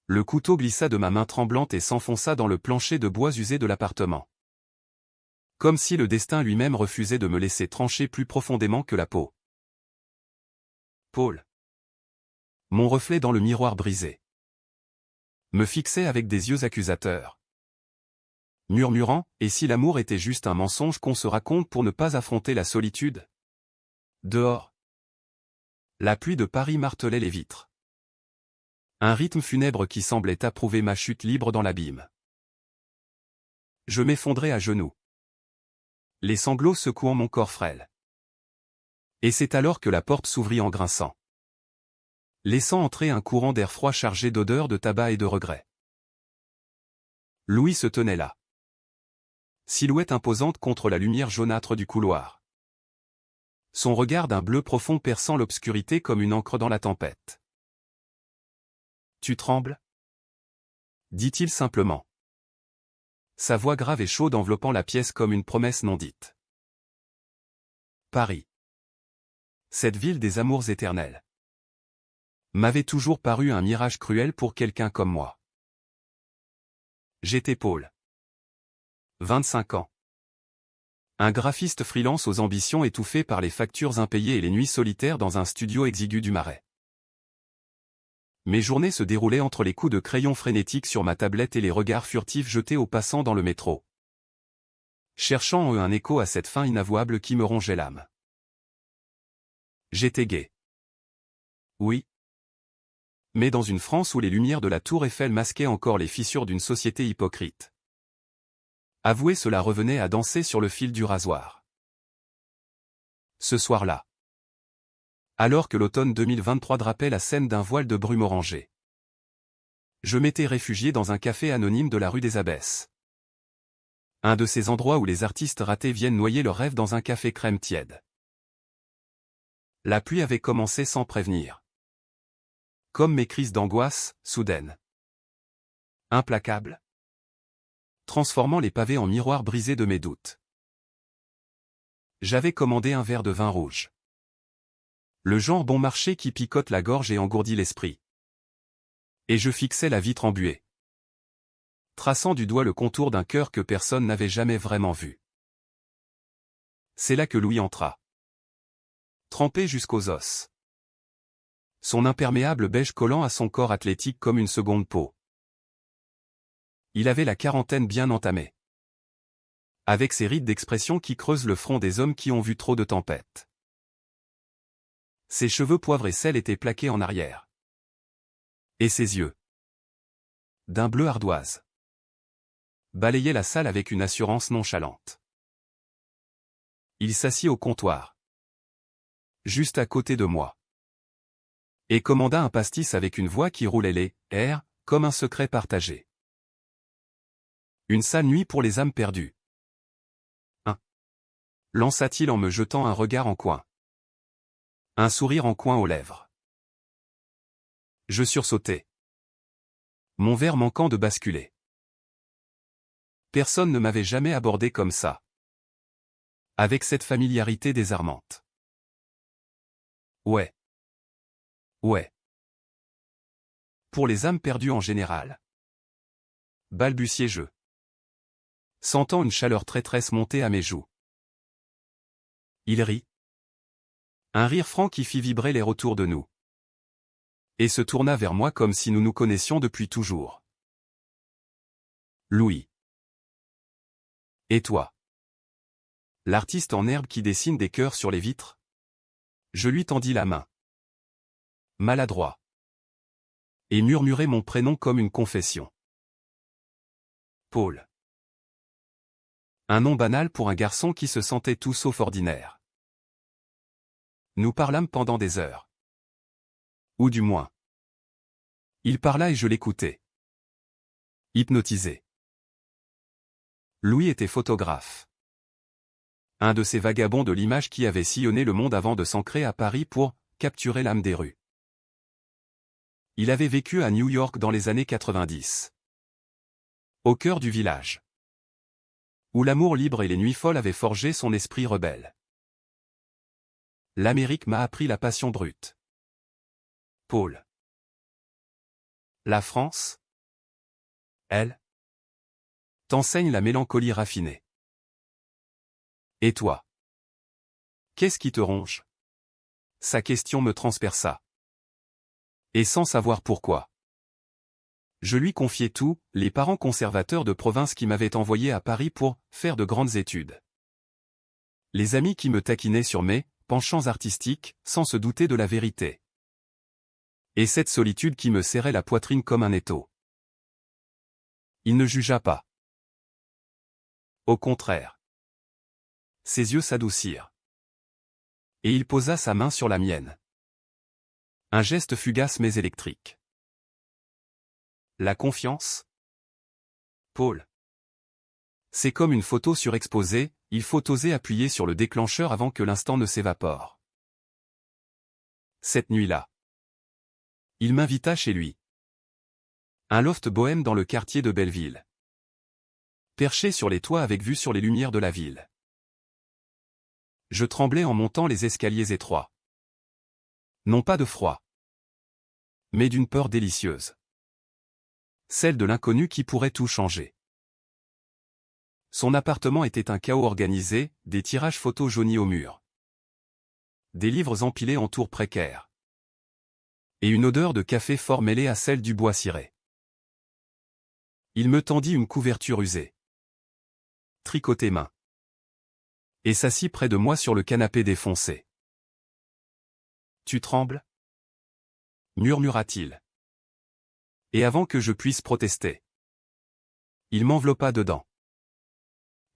Le couteau glissa de ma main tremblante et s'enfonça dans le plancher de bois usé de l'appartement. Comme si le destin lui-même refusait de me laisser trancher plus profondément que la peau. Paul. Mon reflet dans le miroir brisé. Me fixait avec des yeux accusateurs. Murmurant, et si l'amour était juste un mensonge qu'on se raconte pour ne pas affronter la solitude? Dehors. La pluie de Paris martelait les vitres. Un rythme funèbre qui semblait approuver ma chute libre dans l'abîme. Je m'effondrais à genoux. Les sanglots secouant mon corps frêle. Et c'est alors que la porte s'ouvrit en grinçant, laissant entrer un courant d'air froid chargé d'odeurs de tabac et de regrets. Louis se tenait là. Silhouette imposante contre la lumière jaunâtre du couloir. Son regard d'un bleu profond perçant l'obscurité comme une encre dans la tempête. « Tu trembles » dit-il simplement. Sa voix grave et chaude enveloppant la pièce comme une promesse non dite. Paris. Cette ville des amours éternels. M'avait toujours paru un mirage cruel pour quelqu'un comme moi. J'étais Paul. 25 ans. Un graphiste freelance aux ambitions étouffées par les factures impayées et les nuits solitaires dans un studio exigu du Marais. Mes journées se déroulaient entre les coups de crayon frénétiques sur ma tablette et les regards furtifs jetés aux passants dans le métro. Cherchant en eux un écho à cette faim inavouable qui me rongeait l'âme. J'étais gai. Oui. Mais dans une France où les lumières de la tour Eiffel masquaient encore les fissures d'une société hypocrite. Avouer cela revenait à danser sur le fil du rasoir. Ce soir-là. Alors que l'automne 2023 drapait la scène d'un voile de brume orangée. Je m'étais réfugié dans un café anonyme de la rue des Abbesses. Un de ces endroits où les artistes ratés viennent noyer leurs rêves dans un café crème tiède. La pluie avait commencé sans prévenir. Comme mes crises d'angoisse, soudaines. Implacables. Transformant les pavés en miroirs brisés de mes doutes. J'avais commandé un verre de vin rouge. Le genre bon marché qui picote la gorge et engourdit l'esprit. Et je fixais la vitre embuée. Traçant du doigt le contour d'un cœur que personne n'avait jamais vraiment vu. C'est là que Louis entra. Trempé jusqu'aux os. Son imperméable beige collant à son corps athlétique comme une seconde peau. Il avait la quarantaine bien entamée. Avec ses rides d'expression qui creusent le front des hommes qui ont vu trop de tempêtes. Ses cheveux poivre et sel étaient plaqués en arrière. Et ses yeux, d'un bleu ardoise, balayaient la salle avec une assurance nonchalante. Il s'assit au comptoir, juste à côté de moi, et commanda un pastis avec une voix qui roulait les airs, comme un secret partagé. Une sale nuit pour les âmes perdues. Lança-t-il en me jetant un regard en coin. Un sourire en coin aux lèvres. Je sursautai. Mon verre manquant de basculer. Personne ne m'avait jamais abordé comme ça. Avec cette familiarité désarmante. Ouais. Ouais. Pour les âmes perdues en général. Balbutiai-je. Sentant une chaleur traîtresse monter à mes joues. Il rit. Un rire franc qui fit vibrer l'air autour de nous. Et se tourna vers moi comme si nous nous connaissions depuis toujours. Louis. Et toi? L'artiste en herbe qui dessine des cœurs sur les vitres? Je lui tendis la main. Maladroit. Et murmurai mon prénom comme une confession. Paul. Un nom banal pour un garçon qui se sentait tout sauf ordinaire. Nous parlâmes pendant des heures. Ou du moins. Il parla et je l'écoutais. Hypnotisé. Louis était photographe. Un de ces vagabonds de l'image qui avaient sillonné le monde avant de s'ancrer à Paris pour capturer l'âme des rues. Il avait vécu à New York dans les années 90. Au cœur du village. Où l'amour libre et les nuits folles avaient forgé son esprit rebelle. L'Amérique m'a appris la passion brute. Paul. La France, elle, t'enseigne la mélancolie raffinée. Et toi? Qu'est-ce qui te ronge? Sa question me transperça. Et sans savoir pourquoi. Je lui confiai tout, les parents conservateurs de province qui m'avaient envoyé à Paris pour faire de grandes études. Les amis qui me taquinaient sur mes penchants artistiques, sans se douter de la vérité. Et cette solitude qui me serrait la poitrine comme un étau. Il ne jugea pas. Au contraire. Ses yeux s'adoucirent. Et il posa sa main sur la mienne. Un geste fugace mais électrique. La confiance? Paul. C'est comme une photo surexposée, il faut oser appuyer sur le déclencheur avant que l'instant ne s'évapore. Cette nuit-là, il m'invita chez lui. Un loft bohème dans le quartier de Belleville. Perché sur les toits avec vue sur les lumières de la ville. Je tremblais en montant les escaliers étroits. Non pas de froid, mais d'une peur délicieuse. Celle de l'inconnu qui pourrait tout changer. Son appartement était un chaos organisé, des tirages photos jaunis au mur. Des livres empilés en tours précaires. Et une odeur de café fort mêlée à celle du bois ciré. Il me tendit une couverture usée. Tricotée main. Et s'assit près de moi sur le canapé défoncé. Tu trembles? Murmura-t-il. Et avant que je puisse protester, il m'enveloppa dedans.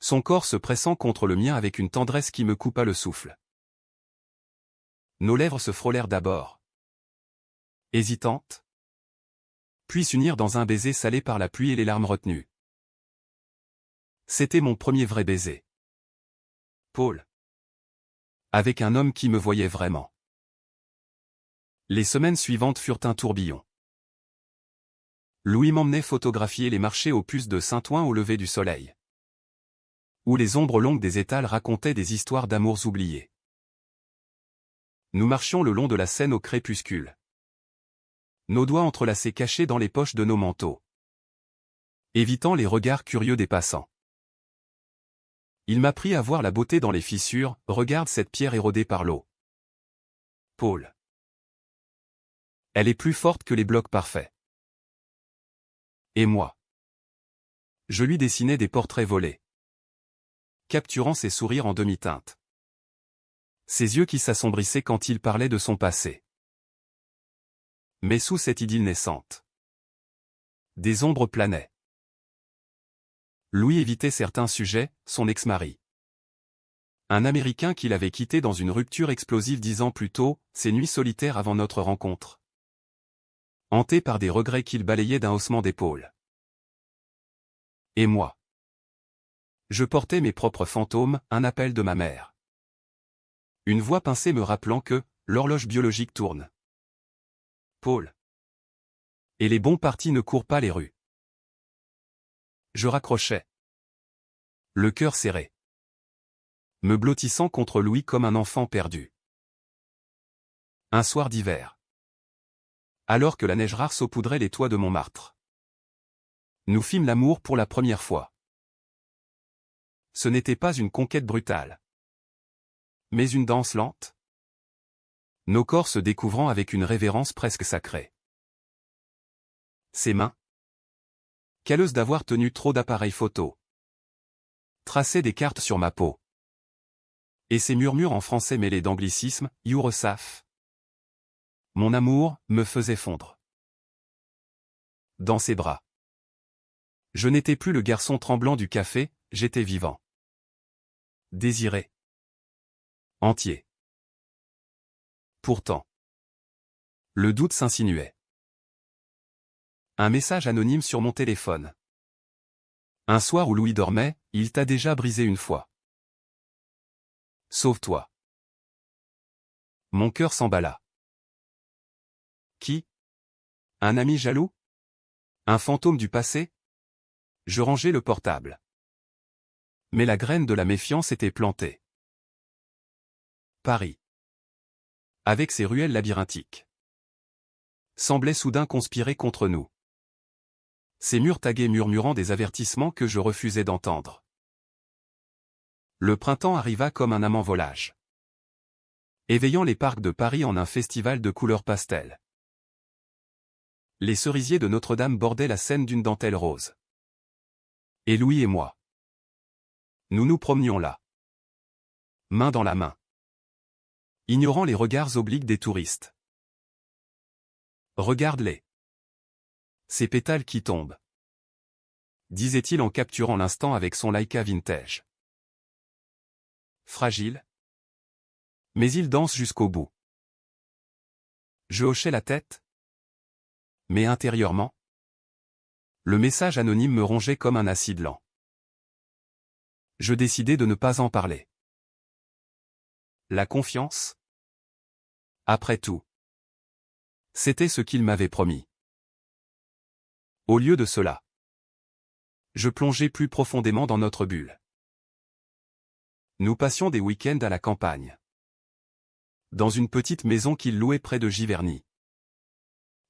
Son corps se pressant contre le mien avec une tendresse qui me coupa le souffle. Nos lèvres se frôlèrent d'abord. Hésitantes. Puis s'unirent dans un baiser salé par la pluie et les larmes retenues. C'était mon premier vrai baiser. Paul. Avec un homme qui me voyait vraiment. Les semaines suivantes furent un tourbillon. Louis m'emmenait photographier les marchés aux puces de Saint-Ouen au lever du soleil. Où les ombres longues des étals racontaient des histoires d'amours oubliés. Nous marchions le long de la Seine au crépuscule. Nos doigts entrelacés cachés dans les poches de nos manteaux. Évitant les regards curieux des passants. Il m'apprit à voir la beauté dans les fissures, regarde cette pierre érodée par l'eau. Paul. Elle est plus forte que les blocs parfaits. Et moi. Je lui dessinais des portraits volés. Capturant ses sourires en demi-teinte. Ses yeux qui s'assombrissaient quand il parlait de son passé. Mais sous cette idylle naissante, des ombres planaient. Louis évitait certains sujets, son ex-mari. Un Américain qu'il avait quitté dans une rupture explosive 10 ans plus tôt, ses nuits solitaires avant notre rencontre. Hanté par des regrets qu'il balayait d'un haussement d'épaule. Et moi. Je portais mes propres fantômes, un appel de ma mère. Une voix pincée me rappelant que l'horloge biologique tourne. Paul. Et les bons partis ne courent pas les rues. Je raccrochais. Le cœur serré. Me blottissant contre Louis comme un enfant perdu. Un soir d'hiver. Alors que la neige rare saupoudrait les toits de Montmartre. Nous fîmes l'amour pour la première fois. Ce n'était pas une conquête brutale. Mais une danse lente. Nos corps se découvrant avec une révérence presque sacrée. Ses mains. Calleuses d'avoir tenu trop d'appareils photo. Traçaient des cartes sur ma peau. Et ses murmures en français mêlés d'anglicisme, Yoursaf. Mon amour, me faisait fondre. Dans ses bras. Je n'étais plus le garçon tremblant du café, j'étais vivant. Désiré. Entier. Pourtant. Le doute s'insinuait. Un message anonyme sur mon téléphone. Un soir où Louis dormait, il t'a déjà brisé une fois. Sauve-toi. Mon cœur s'emballa. Qui? Un ami jaloux? Un fantôme du passé? Je rangeai le portable. Mais la graine de la méfiance était plantée. Paris. Avec ses ruelles labyrinthiques. Semblait soudain conspirer contre nous. Ces murs tagués murmurant des avertissements que je refusais d'entendre. Le printemps arriva comme un amant volage, éveillant les parcs de Paris en un festival de couleurs pastel. Les cerisiers de Notre-Dame bordaient la Seine d'une dentelle rose. Et Louis et moi, nous nous promenions là, main dans la main, ignorant les regards obliques des touristes. Regarde-les. Ces pétales qui tombent, disait-il en capturant l'instant avec son Leica vintage. Fragile, mais il danse jusqu'au bout. Je hochais la tête, mais intérieurement, le message anonyme me rongeait comme un acide lent. Je décidai de ne pas en parler. La confiance? Après tout, c'était ce qu'il m'avait promis. Au lieu de cela, je plongeais plus profondément dans notre bulle. Nous passions des week-ends à la campagne, dans une petite maison qu'il louait près de Giverny,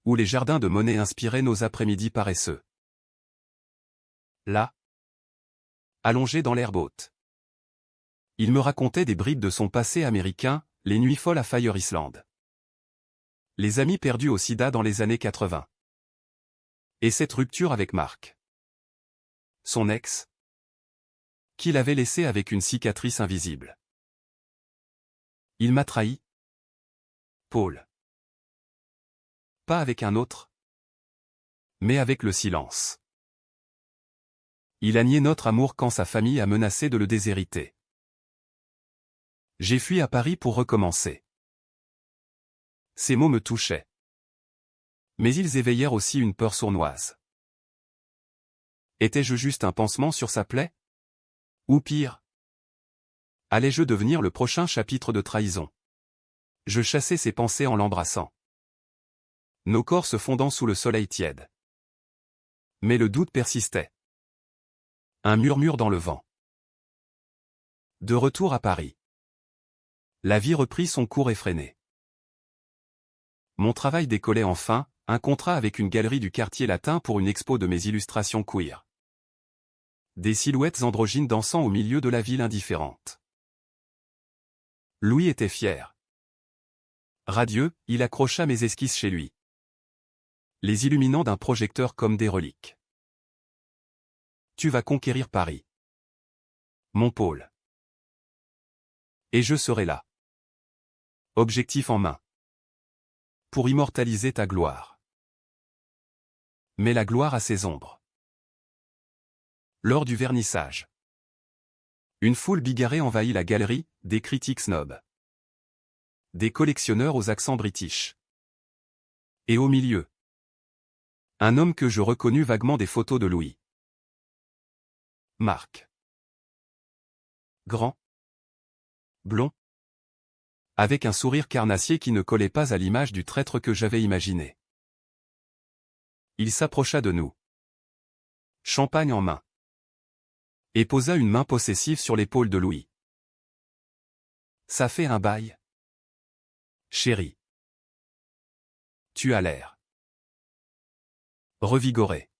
où les jardins de Monet inspiraient nos après-midi paresseux. Là, allongé dans l'herbe haute, il me racontait des bribes de son passé américain, les nuits folles à Fire Island, les amis perdus au sida dans les années 80, et cette rupture avec Marc, son ex, qu'il avait laissé avec une cicatrice invisible. Il m'a trahi, Paul. Pas avec un autre, mais avec le silence. Il a nié notre amour quand sa famille a menacé de le déshériter. J'ai fui à Paris pour recommencer. Ces mots me touchaient. Mais ils éveillèrent aussi une peur sournoise. Étais-je juste un pansement sur sa plaie? Ou pire? Allais-je devenir le prochain chapitre de trahison? Je chassais ses pensées en l'embrassant, nos corps se fondant sous le soleil tiède. Mais le doute persistait. Un murmure dans le vent. De retour à Paris, la vie reprit son cours effréné. Mon travail décollait enfin, un contrat avec une galerie du quartier latin pour une expo de mes illustrations queer. Des silhouettes androgynes dansant au milieu de la ville indifférente. Louis était fier. Radieux, il accrocha mes esquisses chez lui, les illuminant d'un projecteur comme des reliques. Tu vas conquérir Paris, mon Paul. Et je serai là, objectif en main, pour immortaliser ta gloire. Mais la gloire a ses ombres. Lors du vernissage, une foule bigarrée envahit la galerie, des critiques snobs, des collectionneurs aux accents british. Et au milieu, un homme que je reconnus vaguement des photos de Louis. Marc. Grand, blond, avec un sourire carnassier qui ne collait pas à l'image du traître que j'avais imaginé. Il s'approcha de nous, champagne en main, et posa une main possessive sur l'épaule de Louis. Ça fait un bail, chérie. Tu as l'air revigoré.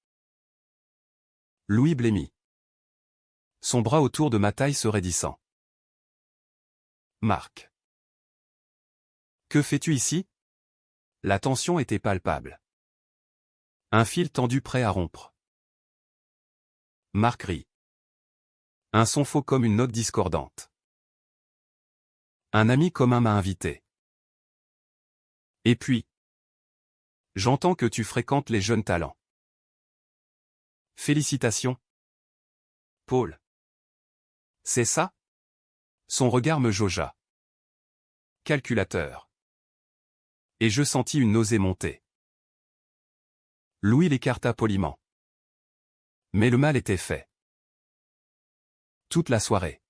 Louis blêmit, son bras autour de ma taille se raidissant. Marc. Que fais-tu ici? La tension était palpable. Un fil tendu prêt à rompre. Marc rit. Un son faux comme une note discordante. Un ami commun m'a invité. Et puis, j'entends que tu fréquentes les jeunes talents. Félicitations, Paul. C'est ça? Son regard me jaugea. Calculateur. Et je sentis une nausée monter. Louis l'écarta poliment. Mais le mal était fait. Toute la soirée,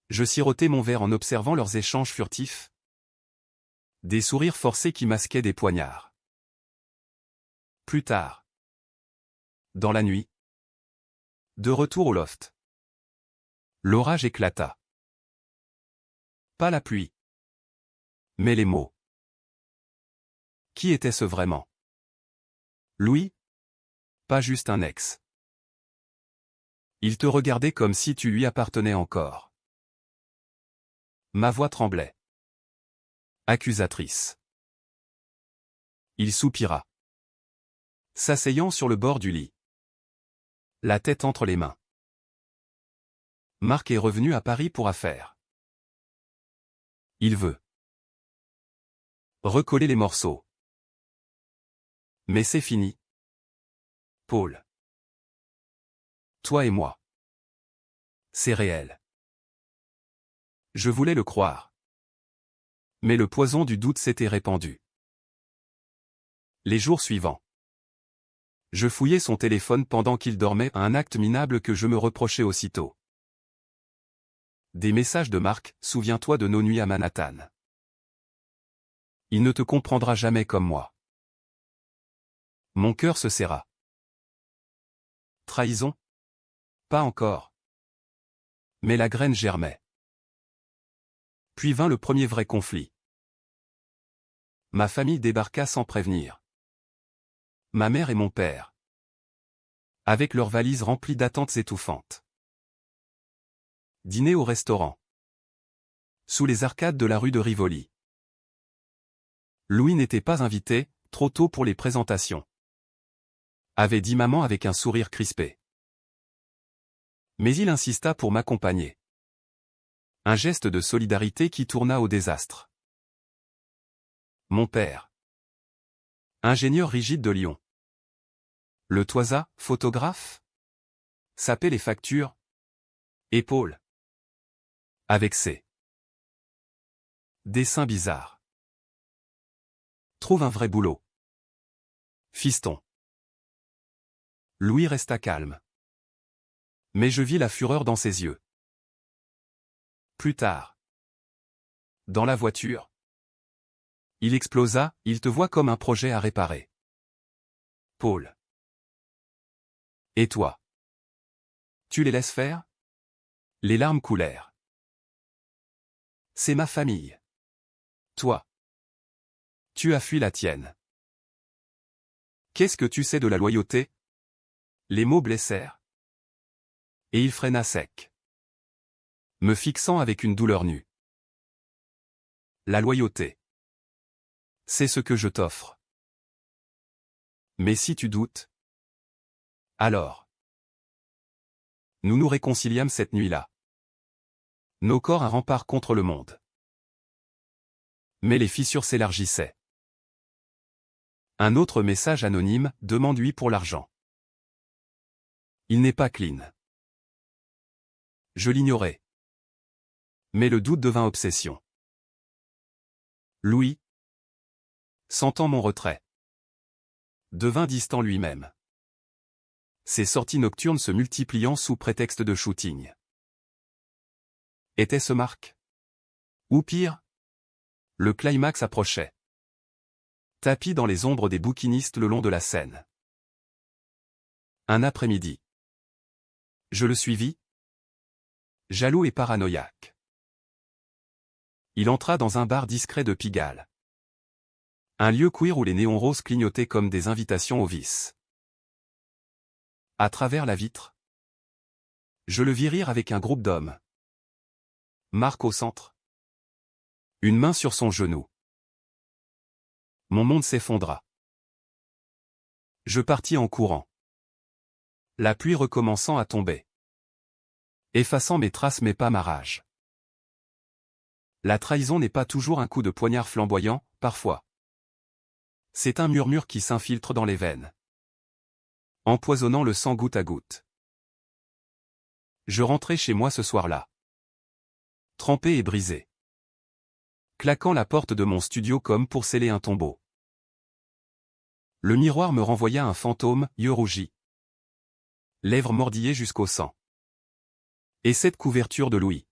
je sirotais mon verre en observant leurs échanges furtifs. Des sourires forcés qui masquaient des poignards. Plus tard, dans la nuit, de retour au loft, l'orage éclata. Pas la pluie, mais les mots. Qui était-ce vraiment? Louis? pas juste un ex. Il te regardait comme si tu lui appartenais encore. Ma voix tremblait. Accusatrice. Il soupira. S'asseyant sur le bord du lit. La tête entre les mains. Marc est revenu à Paris pour affaires. Il veut recoller les morceaux. Mais c'est fini. Paul. Toi et moi. C'est réel. Je voulais le croire. Mais le poison du doute s'était répandu. Les jours suivants. Je fouillais son téléphone pendant qu'il dormait, un acte minable que je me reprochais aussitôt. Des messages de Marc, souviens-toi de nos nuits à Manhattan. Il ne te comprendra jamais comme moi. Mon cœur se serra. Trahison? Pas encore. Mais la graine germait. Puis vint le premier vrai conflit. Ma famille débarqua sans prévenir. Ma mère et mon père. Avec leurs valises remplies d'attentes étouffantes. Dîner au restaurant. Sous les arcades de la rue de Rivoli. Louis n'était pas invité, trop tôt pour les présentations. Avait dit maman avec un sourire crispé. Mais il insista pour m'accompagner. Un geste de solidarité qui tourna au désastre. Mon père. Ingénieur rigide de Lyon. Le Toisa, photographe. Sapait les factures. Épaule. Avec ses dessins bizarres. Trouve un vrai boulot. Fiston. Louis resta calme. Mais je vis la fureur dans ses yeux. Plus tard. Dans la voiture. Il explosa, il te voit comme un projet à réparer. Paul. Et toi? Tu les laisses faire? Les larmes coulèrent. C'est ma famille. Toi. Tu as fui la tienne. Qu'est-ce que tu sais de la loyauté? Les mots blessèrent. Et il freina sec. Me fixant avec une douleur nue. La loyauté. C'est ce que je t'offre. Mais si tu doutes, alors. Nous nous réconciliâmes cette nuit-là. Nos corps un rempart contre le monde. Mais les fissures s'élargissaient. Un autre message anonyme, demande-lui pour l'argent. Il n'est pas clean. Je l'ignorais. Mais le doute devint obsession. Louis, sentant mon retrait, devint distant lui-même. Ses sorties nocturnes se multipliant sous prétexte de shooting. Était-ce Marc? Ou pire? Le climax approchait. Tapis dans les ombres des bouquinistes le long de la Seine. Un après-midi. Je le suivis. Jaloux et paranoïaque. Il entra dans un bar discret de Pigalle. Un lieu queer où les néons roses clignotaient comme des invitations au vice. À travers la vitre, je le vis rire avec un groupe d'hommes. Marc au centre. Une main sur son genou. Mon monde s'effondra. Je partis en courant. La pluie recommençant à tomber. Effaçant mes traces mais pas ma rage. La trahison n'est pas toujours un coup de poignard flamboyant, parfois. C'est un murmure qui s'infiltre dans les veines. Empoisonnant le sang goutte à goutte. Je rentrai chez moi ce soir-là. Trempé et brisé. Claquant la porte de mon studio comme pour sceller un tombeau. Le miroir me renvoya un fantôme, yeux rougis. Lèvres mordillées jusqu'au sang. Et cette couverture de Louis.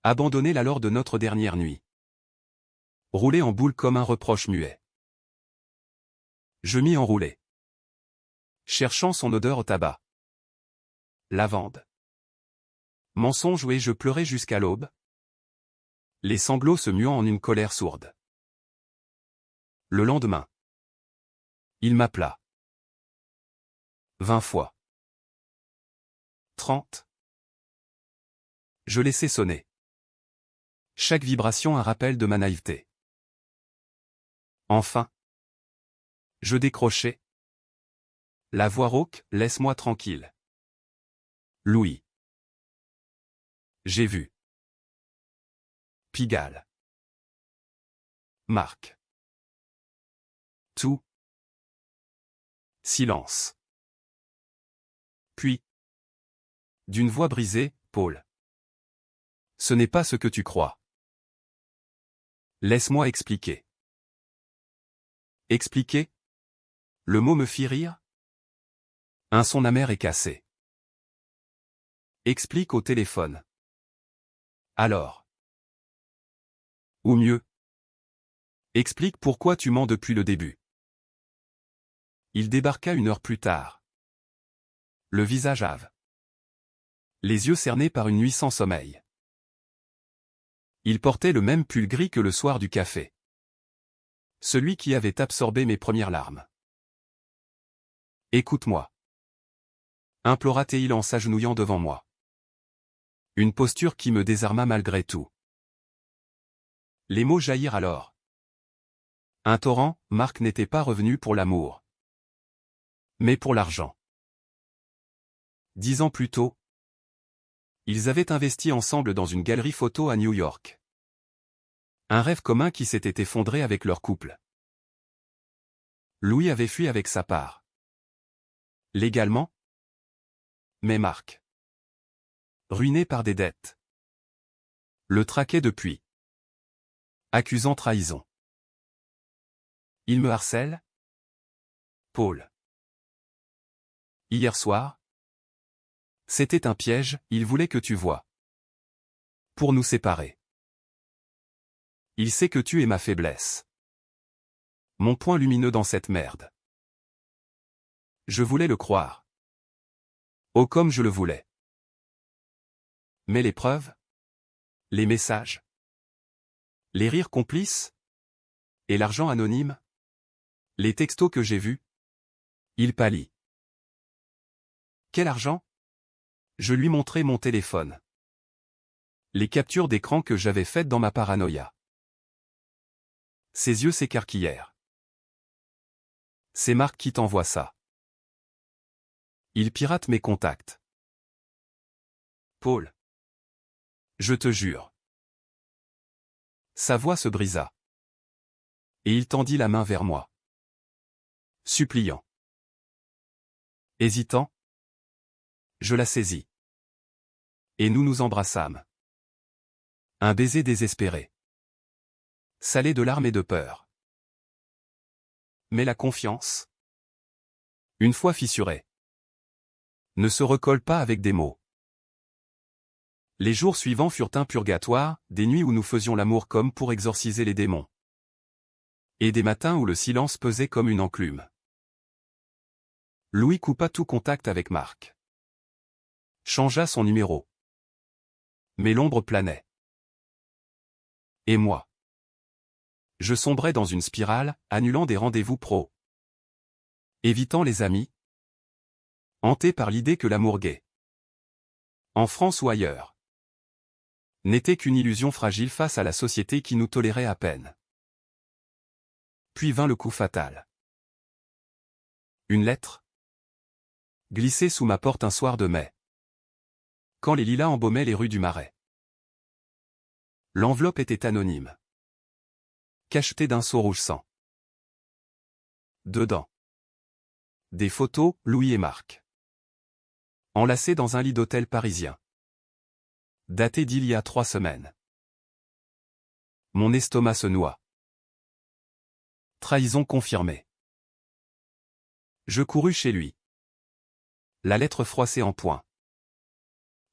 Abandonnée la lors de notre dernière nuit. Roulé en boule comme un reproche muet. Je m'y enroulai. Cherchant son odeur au tabac. Lavande. Mensonge et je pleurais jusqu'à l'aube. Les sanglots se muant en une colère sourde. Le lendemain. Il m'appela. 20 fois. 30. Je laissais sonner. Chaque vibration un rappel de ma naïveté. Enfin. Je décrochais. La voix rauque, laisse-moi tranquille. Louis. J'ai vu. Pigalle. Marc. Tout. Silence. Puis. D'une voix brisée, Paul. Ce n'est pas ce que tu crois. Laisse-moi expliquer. Expliquer? Le mot me fit rire. Un son amer est cassé. Explique au téléphone. Alors. Ou mieux. Explique pourquoi tu mens depuis le début. Il débarqua 1 heure plus tard. Le visage hâve. Les yeux cernés par une nuit sans sommeil. Il portait le même pull gris que le soir du café. Celui qui avait absorbé mes premières larmes. Écoute-moi. Implora-t-il en s'agenouillant devant moi. Une posture qui me désarma malgré tout. Les mots jaillirent alors. Un torrent, Marc n'était pas revenu pour l'amour. Mais pour l'argent. 10 ans plus tôt, ils avaient investi ensemble dans une galerie photo à New York. Un rêve commun qui s'était effondré avec leur couple. Louis avait fui avec sa part. Légalement. Mais Marc, ruiné par des dettes, le traquait depuis. Accusant trahison. Il me harcèle? Paul. Hier soir? C'était un piège, il voulait que tu voies. Pour nous séparer. Il sait que tu es ma faiblesse. Mon point lumineux dans cette merde. Je voulais le croire. Oh comme je le voulais. Mais les preuves? Les messages? Les rires complices? Et l'argent anonyme? Les textos que j'ai vus? Il pâlit. Quel argent? Je lui montrai mon téléphone. Les captures d'écran que j'avais faites dans ma paranoïa. Ses yeux s'écarquillèrent. C'est Marc qui t'envoie ça. Il pirate mes contacts. Paul. Je te jure. Sa voix se brisa. Et il tendit la main vers moi. Suppliant. Hésitant. Je la saisis. Et nous nous embrassâmes. Un baiser désespéré. Salé de larmes et de peur. Mais la confiance, une fois fissurée, ne se recolle pas avec des mots. Les jours suivants furent un purgatoire, des nuits où nous faisions l'amour comme pour exorciser les démons. Et des matins où le silence pesait comme une enclume. Louis coupa tout contact avec Marc. Changea son numéro. Mais l'ombre planait. Et moi? Je sombrais dans une spirale, annulant des rendez-vous pro. Évitant les amis. Hanté par l'idée que l'amour gay, en France ou ailleurs, n'était qu'une illusion fragile face à la société qui nous tolérait à peine. Puis vint le coup fatal. Une lettre, glissée sous ma porte un soir de mai, quand les lilas embaumaient les rues du Marais. L'enveloppe était anonyme. Cachetée d'un seau rouge sang. Dedans. Des photos, Louis et Marc. Enlacés dans un lit d'hôtel parisien. Daté d'il y a 3 semaines. Mon estomac se noie. Trahison confirmée. Je courus chez lui. La lettre froissée en point.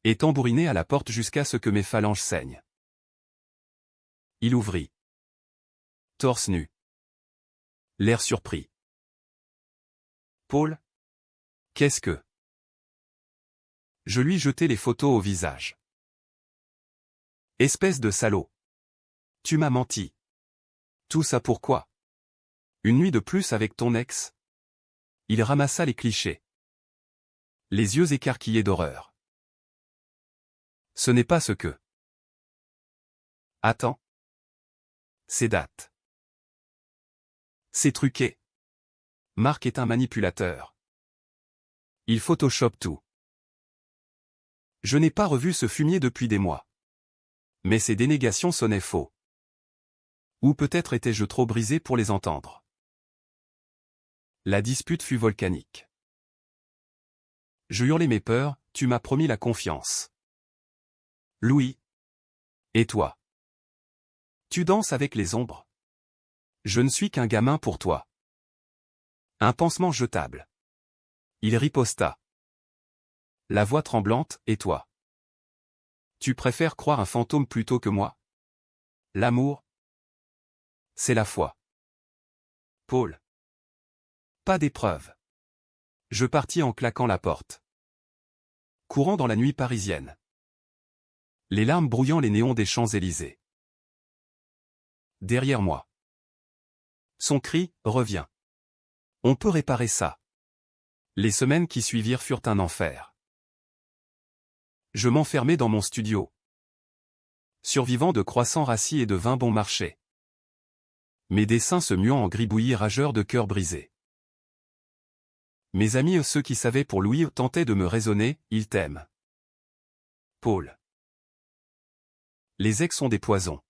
Et tambourinée à la porte jusqu'à ce que mes phalanges saignent. Il ouvrit. Torse nu. L'air surpris. Paul? Qu'est-ce que? Je lui jetai les photos au visage. Espèce de salaud. Tu m'as menti. Tout ça pourquoi? Une nuit de plus avec ton ex? Il ramassa les clichés. les yeux écarquillés d'horreur. Ce n'est pas ce que... Attends. C'est date. C'est truqué. Marc est un manipulateur. Il photoshop tout. Je n'ai pas revu ce fumier depuis des mois. Mais ces dénégations sonnaient faux. Ou peut-être étais-je trop brisé pour les entendre. La dispute fut volcanique. Je hurlais mes peurs, tu m'as promis la confiance. Louis. Et toi? Tu danses avec les ombres. Je ne suis qu'un gamin pour toi. Un pansement jetable. Il riposta. La voix tremblante, et toi? Tu préfères croire un fantôme plutôt que moi? L'amour? C'est la foi. Paul. Pas d'épreuve. Je partis en claquant la porte. Courant dans la nuit parisienne. Les larmes brouillant les néons des Champs-Élysées. Derrière moi. Son cri, reviens. On peut réparer ça. Les semaines qui suivirent furent un enfer. Je m'enfermai dans mon studio. Survivant de croissants rassis et de vin bon marché. Mes dessins se muant en gribouillis rageurs de cœurs brisés. Mes amis, ceux qui savaient pour Louis, tentaient de me raisonner, il t'aime. Paul. Les ex sont des poisons.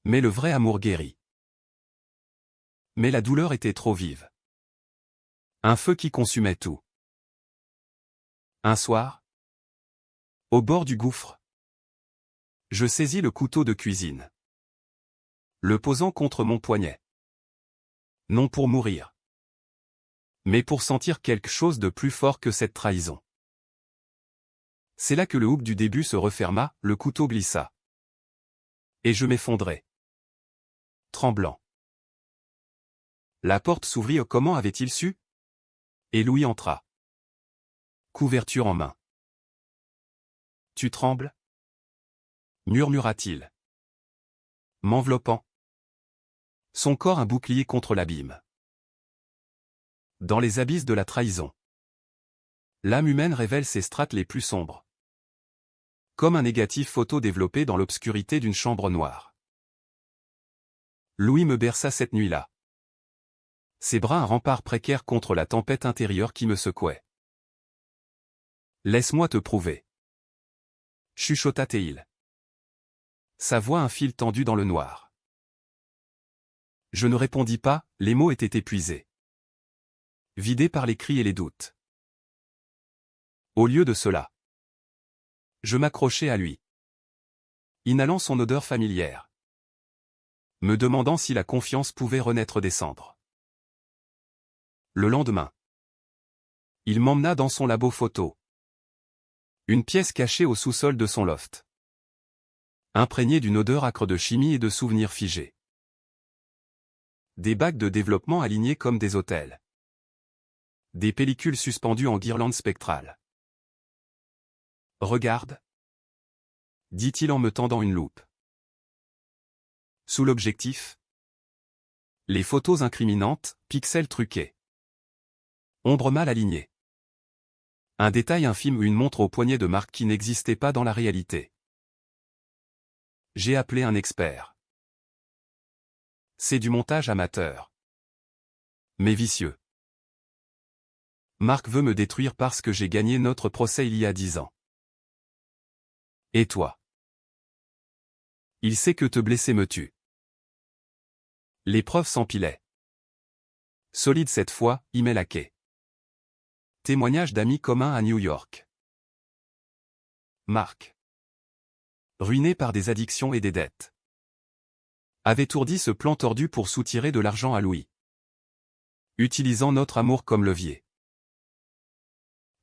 Mais le vrai amour guérit. Mais la douleur était trop vive. Un feu qui consumait tout. Un soir, au bord du gouffre, je saisis le couteau de cuisine. Le posant contre mon poignet. Non pour mourir. Mais pour sentir quelque chose de plus fort que cette trahison. C'est là que le houp du début se referma, le couteau glissa. Et je m'effondrai. Tremblant. La porte s'ouvrit, comment avait-il su? Et Louis entra. Couverture en main. Tu trembles? Murmura-t-il. M'enveloppant. Son corps un bouclier contre l'abîme. Dans les abysses de la trahison. L'âme humaine révèle ses strates les plus sombres. Comme un négatif photo développé dans l'obscurité d'une chambre noire. Louis me berça cette nuit-là. Ses bras un rempart précaire contre la tempête intérieure qui me secouait. Laisse-moi te prouver. Chuchota-t-il. Sa voix un fil tendu dans le noir. Je ne répondis pas, les mots étaient épuisés. Vidés par les cris et les doutes. Au lieu de cela, je m'accrochai à lui. Inhalant son odeur familière. Me demandant si la confiance pouvait renaître des cendres. Le lendemain, il m'emmena dans son labo photo. Une pièce cachée au sous-sol de son loft. Imprégnée d'une odeur âcre de chimie et de souvenirs figés. Des bacs de développement alignés comme des autels. Des pellicules suspendues en guirlandes spectrales. Regarde, dit-il en me tendant une loupe. Sous l'objectif, les photos incriminantes, pixels truqués. Ombre mal alignée. Un détail infime ou une montre au poignet de marque qui n'existait pas dans la réalité. J'ai appelé un expert. C'est du montage amateur. Mais vicieux. Marc veut me détruire parce que j'ai gagné notre procès il y a 10 ans. Et toi? Il sait que te blesser me tue. Les preuves s'empilaient. Solide cette fois, email hacké. Témoignage d'amis communs à New York. Marc. Ruiné par des addictions et des dettes. Avait ourdi ce plan tordu pour soutirer de l'argent à Louis. Utilisant notre amour comme levier.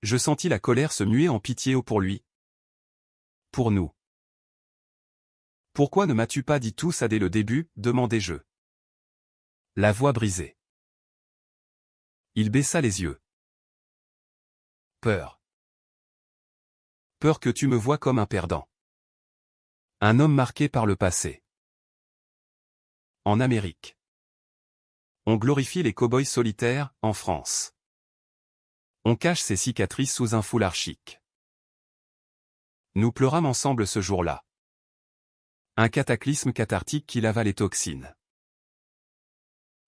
Je sentis la colère se muer en pitié pour lui. Pour nous. Pourquoi ne m'as-tu pas dit tout ça dès le début, demandai-je. La voix brisée. Il baissa les yeux. Peur. Peur que tu me vois comme un perdant. Un homme marqué par le passé. En Amérique. On glorifie les cow-boys solitaires, en France. On cache ses cicatrices sous un foulard chic. Nous pleurâmes ensemble ce jour-là. Un cataclysme cathartique qui lava les toxines.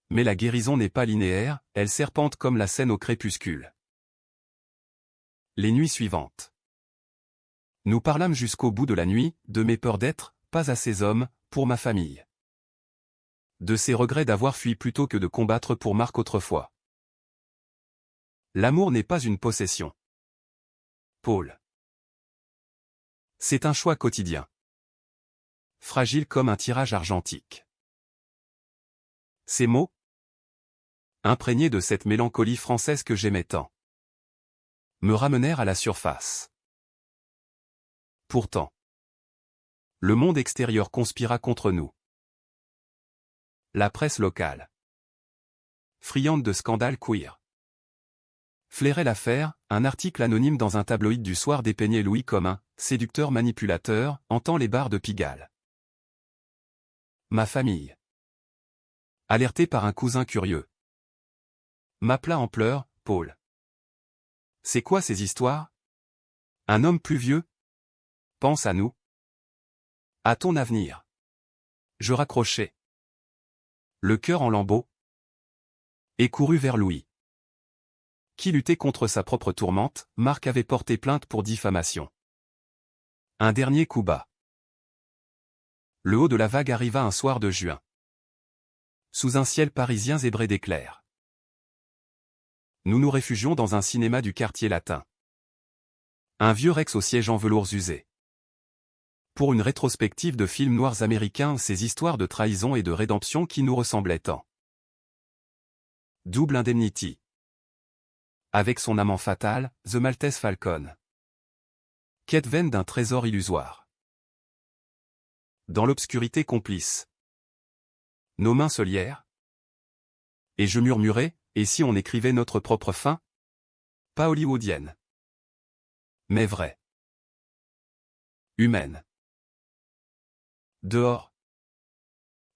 Mais la guérison n'est pas linéaire, elle serpente comme la Seine au crépuscule. Les nuits suivantes. Nous parlâmes jusqu'au bout de la nuit, de mes peurs d'être, pas assez homme, pour ma famille. De ses regrets d'avoir fui plutôt que de combattre pour Marc autrefois. L'amour n'est pas une possession. Paul. C'est un choix quotidien. Fragile comme un tirage argentique. Ces mots, imprégnés de cette mélancolie française que j'aimais tant, me ramenèrent à la surface. Pourtant, le monde extérieur conspira contre nous. La presse locale, friande de scandales queer, flairait l'affaire. Un article anonyme dans un tabloïd du soir dépeignait Louis comme un séducteur manipulateur, hantant les bars de Pigalle. Ma famille, alertée par un cousin curieux, m'appela en pleurs. Paul. C'est quoi ces histoires? Un homme plus vieux? Pense à nous. À ton avenir. Je raccrochai, le cœur en lambeaux, et courus vers Louis, qui luttait contre sa propre tourmente. Marc avait porté plainte pour diffamation. Un dernier coup bas. Le haut de la vague arriva un soir de juin. Sous un ciel parisien zébré d'éclairs. Nous nous réfugions dans un cinéma du quartier latin. Un vieux Rex au siège en velours usé. Pour une rétrospective de films noirs américains, ces histoires de trahison et de rédemption qui nous ressemblaient tant. Double Indemnity. Avec son amant fatal, The Maltese Falcon. Quête vaine d'un trésor illusoire. Dans l'obscurité complice. Nos mains se lièrent. Et je murmurai, et si on écrivait notre propre fin? Pas hollywoodienne. Mais vraie. Humaine. Dehors.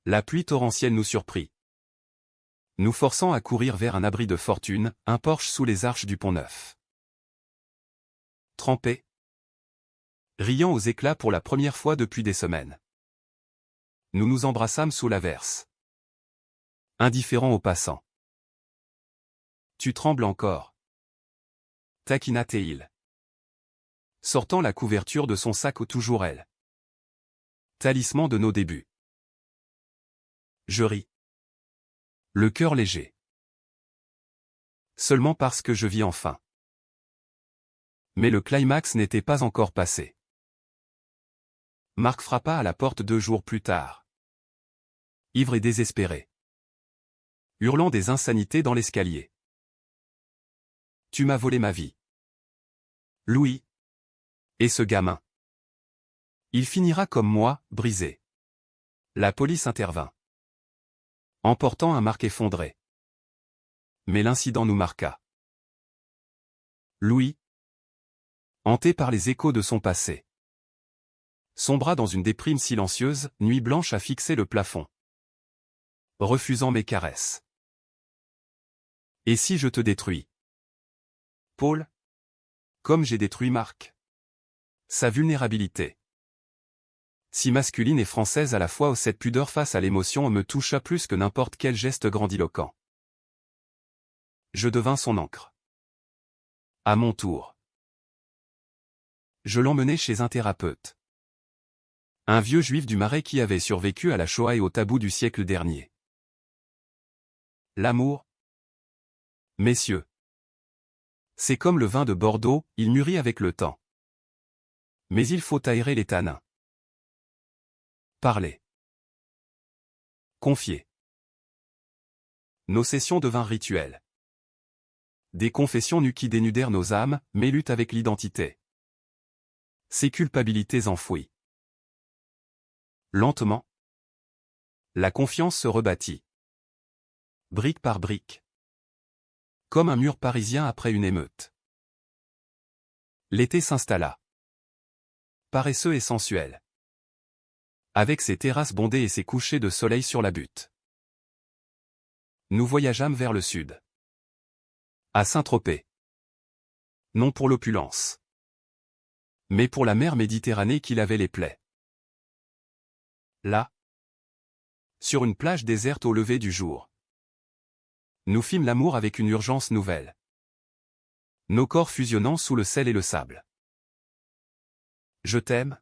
La pluie torrentielle nous surprit, nous forçant à courir vers un abri de fortune, un porche sous les arches du Pont-Neuf. Trempés, riant aux éclats pour la première fois depuis des semaines. Nous nous embrassâmes sous l'averse. Indifférents aux passants. Tu trembles encore. Taquina Théil. Sortant la couverture de son sac toujours elle. Talisman de nos débuts. Je ris. Le cœur léger. Seulement parce que je vis enfin. Mais le climax n'était pas encore passé. Marc frappa à la porte 2 jours plus tard. Ivre et désespéré. Hurlant des insanités dans l'escalier. Tu m'as volé ma vie. Louis. Et ce gamin. Il finira comme moi, brisé. La police intervint, emportant un Marc effondré. Mais l'incident nous marqua. Louis, hanté par les échos de son passé, sombra dans une déprime silencieuse. Nuit blanche a fixé le plafond, refusant mes caresses. Et si je te détruis? Paul? Comme j'ai détruit Marc. Sa vulnérabilité. Si masculine et française à la fois, cette pudeur face à l'émotion me toucha plus que n'importe quel geste grandiloquent. Je devins son encre. À mon tour. Je l'emmenai chez un thérapeute. Un vieux juif du Marais qui avait survécu à la Shoah et au tabou du siècle dernier. L'amour? Messieurs. C'est comme le vin de Bordeaux, il mûrit avec le temps. Mais il faut aérer les tanins. Parler. Confier. Nos sessions devinrent rituelles. Des confessions nues qui dénudèrent nos âmes, mais luttent avec l'identité. Ces culpabilités enfouies. Lentement, la confiance se rebâtit. Brique par brique. Comme un mur parisien après une émeute. L'été s'installa. Paresseux et sensuel. Avec ses terrasses bondées et ses couchers de soleil sur la butte. Nous voyageâmes vers le sud. À Saint-Tropez. Non pour l'opulence, mais pour la mer Méditerranée qui lavait les plaies. Là, sur une plage déserte au lever du jour, nous fîmes l'amour avec une urgence nouvelle. Nos corps fusionnant sous le sel et le sable. Je t'aime,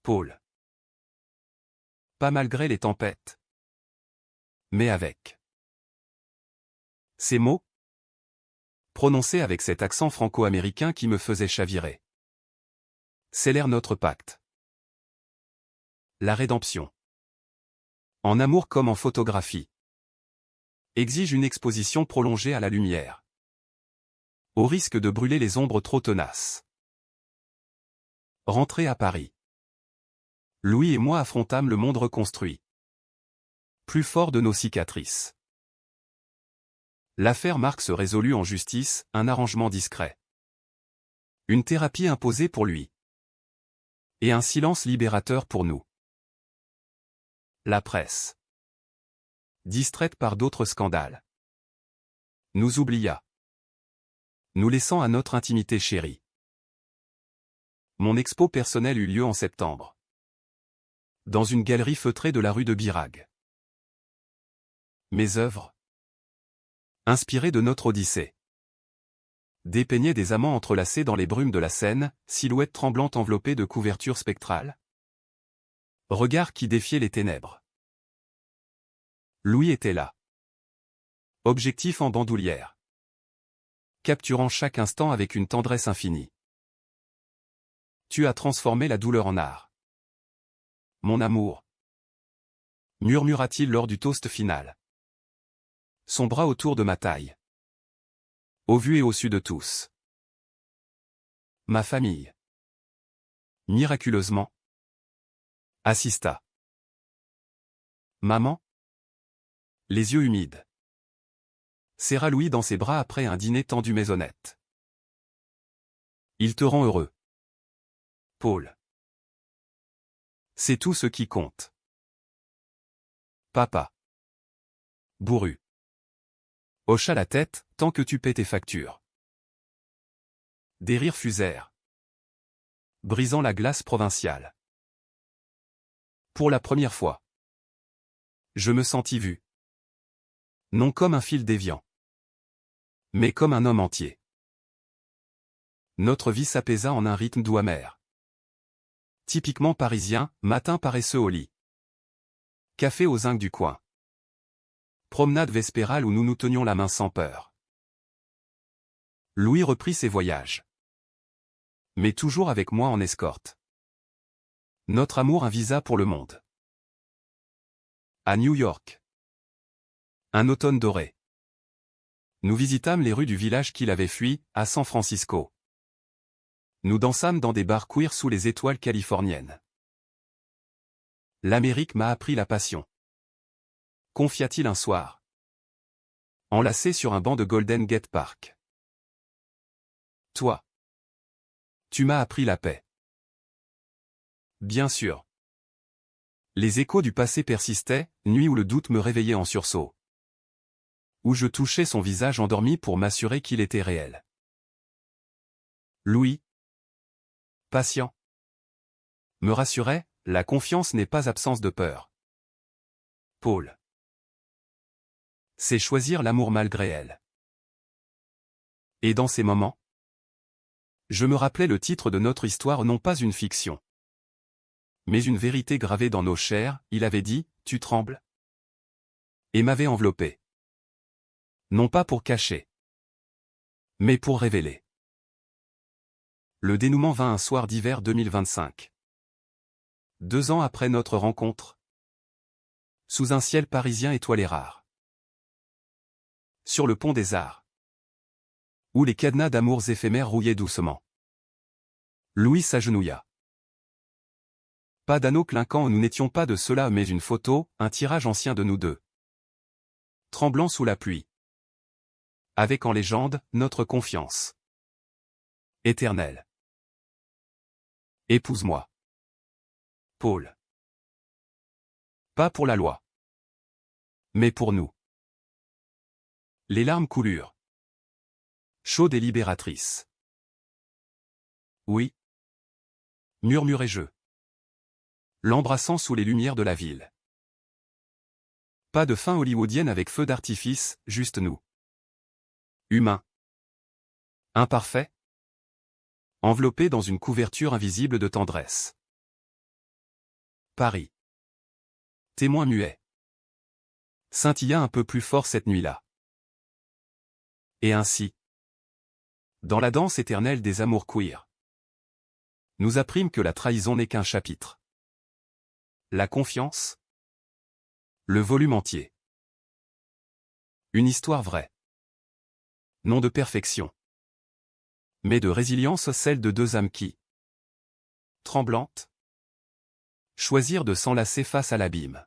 Paul. Pas malgré les tempêtes, mais avec. Ces mots, prononcés avec cet accent franco-américain qui me faisait chavirer, scellèrent notre pacte. La rédemption, en amour comme en photographie, exige une exposition prolongée à la lumière, au risque de brûler les ombres trop tenaces. Rentré à Paris, Louis et moi affrontâmes le monde reconstruit, plus fort de nos cicatrices. L'affaire Marc se résolut en justice, un arrangement discret. Une thérapie imposée pour lui. Et un silence libérateur pour nous. La presse, distraite par d'autres scandales, nous oublia, nous laissant à notre intimité chérie. Mon expo personnelle eut lieu en septembre, dans une galerie feutrée de la rue de Birague. Mes œuvres, inspirées de notre Odyssée, dépeignaient des amants entrelacés dans les brumes de la Seine, silhouettes tremblantes enveloppées de couvertures spectrales. Regards qui défiaient les ténèbres. Louis était là. Objectif en bandoulière. Capturant chaque instant avec une tendresse infinie. Tu as transformé la douleur en art. Mon amour, murmura-t-il lors du toast final. Son bras autour de ma taille. Au vu et au su de tous. Ma famille, miraculeusement, assista. Maman, les yeux humides, serra Louis dans ses bras après un dîner tendu mais honnête. Il te rend heureux, Paul. C'est tout ce qui compte. Papa, bourru, hocha la tête, tant que tu paies tes factures. Des rires fusèrent, brisant la glace provinciale. Pour la première fois, je me sentis vu. Non comme un fil déviant, mais comme un homme entier. Notre vie s'apaisa en un rythme doux amer. Typiquement parisien, matin paresseux au lit. Café au zinc du coin. Promenade vespérale où nous nous tenions la main sans peur. Louis reprit ses voyages. Mais toujours avec moi en escorte. Notre amour un visa pour le monde. À New York. Un automne doré. Nous visitâmes les rues du village qu'il avait fui, à San Francisco. Nous dansâmes dans des bars queer sous les étoiles californiennes. L'Amérique m'a appris la passion. Confia-t-il un soir. Enlacé sur un banc de Golden Gate Park. Toi. Tu m'as appris la paix. Bien sûr. Les échos du passé persistaient, nuit où le doute me réveillait en sursaut. Où je touchais son visage endormi pour m'assurer qu'il était réel. Louis, patient, me rassurait, la confiance n'est pas absence de peur. Paul. C'est choisir l'amour malgré elle. Et dans ces moments, je me rappelais le titre de notre histoire, non pas une fiction, mais une vérité gravée dans nos chairs. Il avait dit, tu trembles? Et m'avait enveloppé. Non pas pour cacher, mais pour révéler. Le dénouement vint un soir d'hiver 2025. 2 ans après notre rencontre. Sous un ciel parisien étoilé rare. Sur le pont des Arts. Où les cadenas d'amours éphémères rouillaient doucement. Louis s'agenouilla. Pas d'anneau clinquant, nous n'étions pas de cela, mais une photo, un tirage ancien de nous deux. Tremblant sous la pluie. Avec en légende, notre confiance. Éternelle. Épouse-moi. Paul. Pas pour la loi. Mais pour nous. Les larmes coulurent. Chaude et libératrice. Oui. Murmurai-je, l'embrassant sous les lumières de la ville. Pas de fin hollywoodienne avec feu d'artifice, juste nous. Humains. Imparfaits. Enveloppés dans une couverture invisible de tendresse. Paris. Témoin muet. Scintilla un peu plus fort cette nuit-là. Et ainsi, dans la danse éternelle des amours queer, nous apprîmes que la trahison n'est qu'un chapitre. La confiance, le volume entier. Une histoire vraie. Non de perfection, mais de résilience, celle de deux âmes qui, tremblantes, choisirent de s'enlacer face à l'abîme.